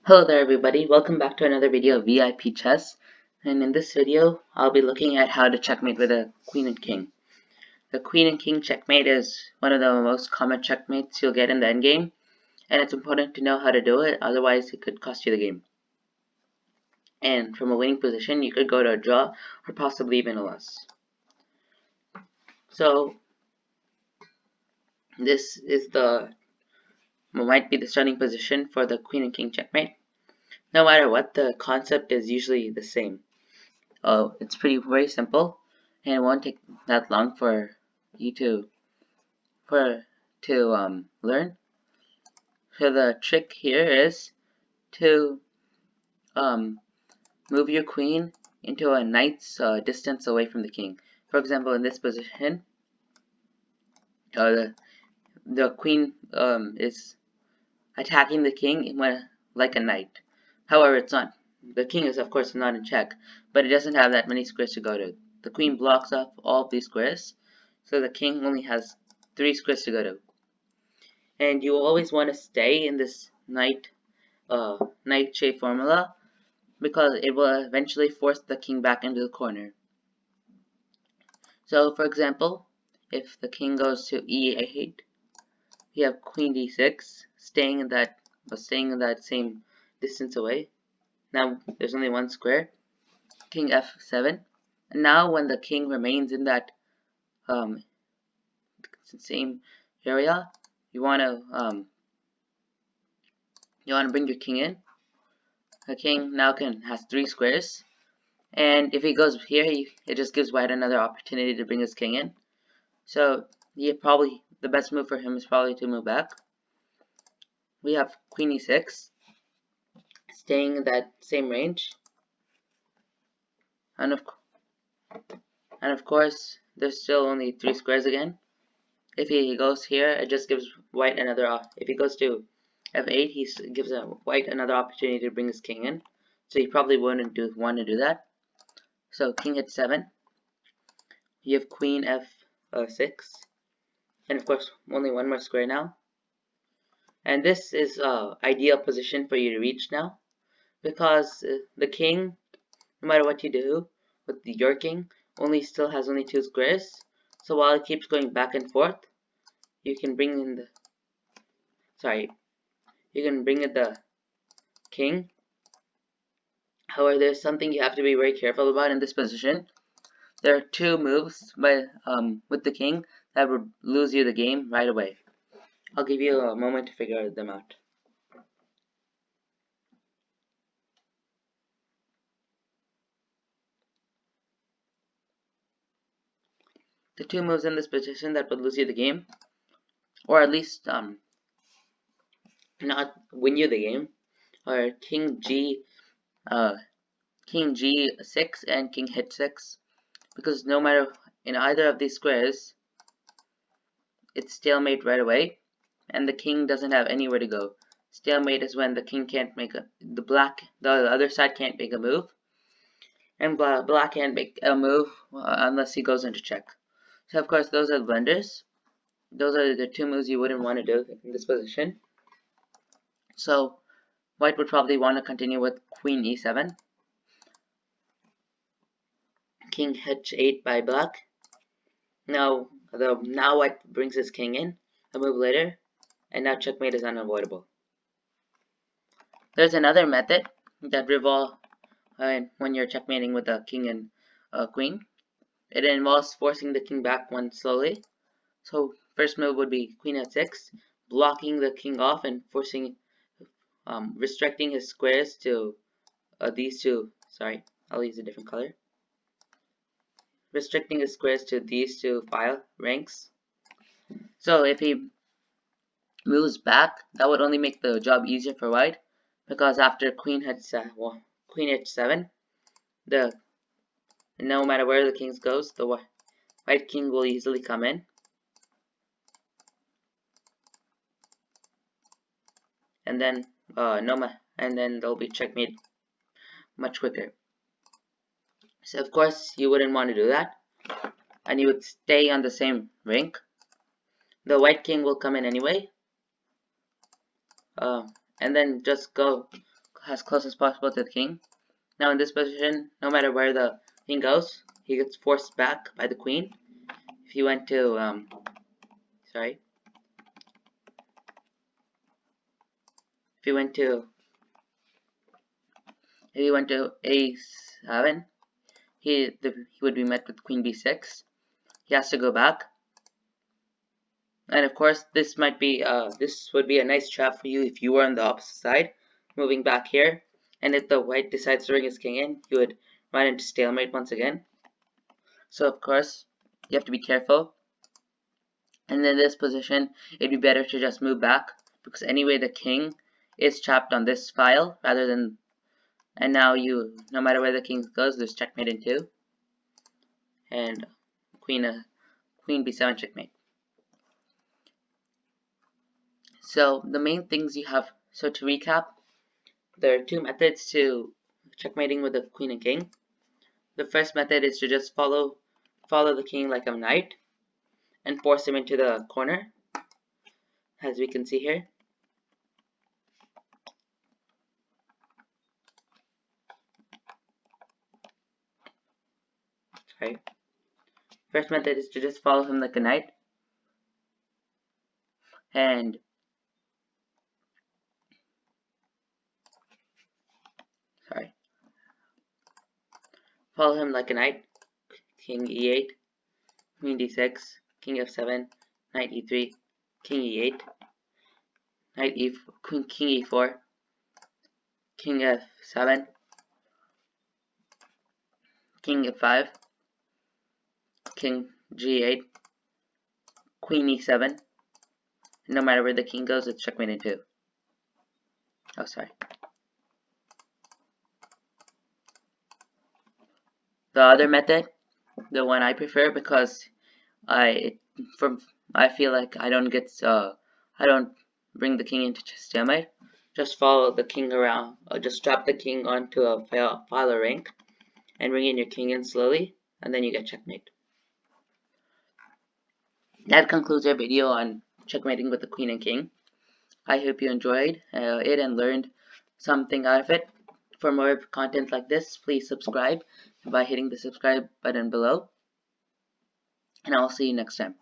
Hello there everybody, welcome back to another video of VIP chess, and in this video I'll be looking at how to checkmate with a queen and king. The queen and king checkmate is one of the most common checkmates you'll get in the endgame, and it's important to know how to do it, otherwise it could cost you the game. And from a winning position you could go to a draw or possibly even a loss. So this is might be the starting position for the queen and king checkmate. No matter what, the concept is usually the same. It's very simple, and it won't take that long for you to learn. So the trick here is to move your queen into a knight's distance away from the king. For example, in this position, the queen is attacking the king like a knight. However, it's not. The king is of course not in check, but it doesn't have that many squares to go to. The queen blocks off all of these squares, so the king only has 3 squares to go to. And you always want to stay in this knight shape formula because it will eventually force the king back into the corner. So, for example, if the king goes to e8, you have queen d6, staying in that same distance away. Now there's only 1 square. King f7, and now when the king remains in that same area, you want to bring your king in. The king now has 3 squares, and if he goes here, it just gives white another opportunity to bring his king in. So the best move for him is probably to move back. We have queen e6, staying in that same range, and of course there's still only 3 squares again. If he goes here, it just gives white another if he goes to f8, he gives white another opportunity to bring his king in, so he probably wouldn't want to do that. So king hits 7, you have queen f6, and of course only 1 more square now. And this is ideal position for you to reach now, because the king, no matter what you do with your king, still has only 2 squares. So while it keeps going back and forth, you can bring in the king. However, there's something you have to be very careful about in this position. There are 2 moves with the king that would lose you the game right away. I'll give you a moment to figure them out. The 2 moves in this position that would lose you the game, or at least not win you the game, are king g6 and king h6, because no matter in either of these squares, it's stalemate right away, and the king doesn't have anywhere to go. Stalemate is when the king can't make the other side can't make a move, and black can't make a move unless he goes into check. So of course those are the blunders. Those are the 2 moves you wouldn't want to do in this position. So white would probably want to continue with queen e7, king h8 by black. Now white brings his king in a move later, and now checkmate is unavoidable. There's another method that revolves when you're checkmating with a king and a queen. It involves forcing the king back one slowly. So first move would be queen h6, blocking the king off and restricting his squares to these 2. Sorry, I'll use a different color. Restricting his squares to these 2 file ranks. So if he moves back, that would only make the job easier for white, because after queen h7, no matter where the king goes, the white king will easily come in. And then there'll be checkmate much quicker. So of course you wouldn't want to do that, and you would stay on the same rank. The white king will come in anyway, and then just go as close as possible to the king. Now in this position, no matter where the king goes, he gets forced back by the queen. If he went to sorry, if he went to a7, he would be met with queen b6. He has to go back, and of course this would be a nice trap for you if you were on the opposite side, moving back here. And if the white decides to bring his king in, he would run into stalemate once again. So of course you have to be careful. And in this position, it'd be better to just move back, because anyway the king is trapped on this file rather than. And now no matter where the king goes, there's checkmate in 2, and queen b7 checkmate. So the main things you have. So to recap, there are 2 methods to checkmating with the queen and king. The first method is to just follow the king like a knight and force him into the corner, as we can see here. Sorry. First method is to just follow him like a knight, and follow him like a knight. King e8, queen d6, king f7, knight e3, king e8, knight e4, king e4, king f7, king f5, king g8, queen e7. No matter where the king goes, it's checkmate in 2. Oh, sorry. The other method, the one I prefer, because I feel like I don't bring the king into stalemate. Just follow the king around, just drop the king onto a file or rank, and bring in your king in slowly, and then you get checkmate. That concludes our video on checkmating with the queen and king. I hope you enjoyed it and learned something out of it. For more content like this, please subscribe by hitting the subscribe button below, and I'll see you next time.